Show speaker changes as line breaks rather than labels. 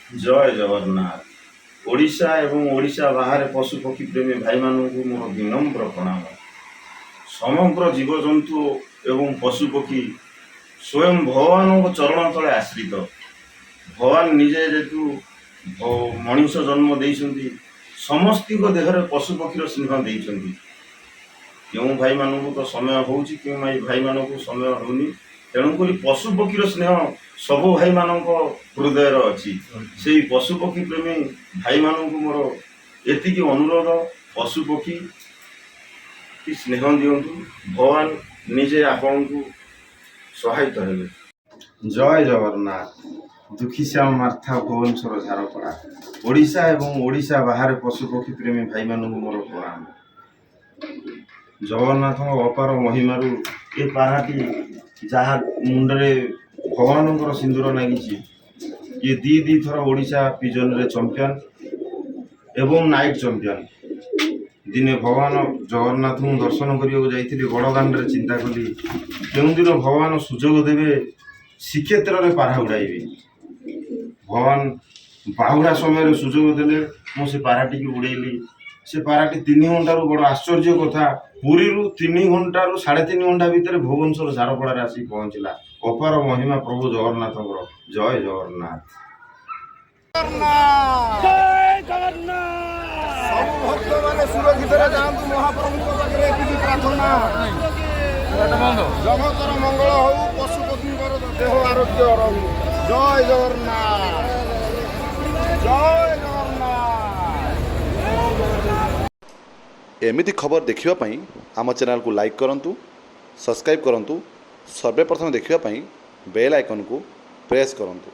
जय जगन्नाथ। ओडिशा एवं ओडिशा बाहर पशुपक्षी प्रेमी भाई मानू मोर विनम्र प्रणाम। समग्र जीवजंतु एवं पशुपक्षी स्वयं भगवान चरण तले आश्रित। भगवान निजे जेतु मनीष जन्म देइछन्ति समस्त देहरे पशुपक्षीर स्नेह देइछन्ति। क्यों भाई मानू तो समय होउछि, क्यों भाई मानू समय होउनि, तेणुक पशुपक्षीर स्नेह सबु भाई मानक हृदय अच्छी। से पशुपक्षी प्रेमी भाई मानक मोर एतिकी अनुरोध, पशुपक्षी की स्नेह दिंतु, भगवान निजे आपण को सहायता हेबे। जय जगन्नाथ। दुखी श्याम मार्था भुवनेश्वर झारपड़ा। ओडिशा एवं ओडिशा बाहर पशुपक्षी प्रेमी भाई मानक मोर प्रणाम। जगन्नाथ अपार महिमारू ए पाराटी जहाँ मुंडरे भगवान सिंदूर लगी ये दी थर ओडिशा पिजन रे चैंपियन एवं नाइट चैंपियन। दिने भगवान जगन्नाथ दर्शन करने बड़दान रे चिंता कली केउं दिन भगवान सुजोग देवे श्रीक्षेत्र में पारा उड़ाइबे। भगवान बाहुड़ा समय सुजोग देले मुझे पाराटी की उड़ेली। से पाराटी 3 घंटार बड़ आश्चर्य कथा, पुरी 3 घंटार 3.5 घंटा भितर भुवनेश्वर झारपड़ा आसी पहुंचला। अपार महिमा प्रभु जगन्नाथ। जय जगन्नाथ।
जय जगन्नाथ। सब भक्त माने सुरक्षित जातु महाप्रभु पाखे प्रार्थना। जगतर मंगल हो, पशुपक्षी देह आरोग्य रहू। जय जगन्नाथ। जय जगन्नाथ।
एमिति खबर देखिवा पाई आम चैनल को लाइक करंतु, सब्सक्राइब करंतु, सर्वप्रथम देखिवा पाई बेल आइकन को प्रेस करंतु।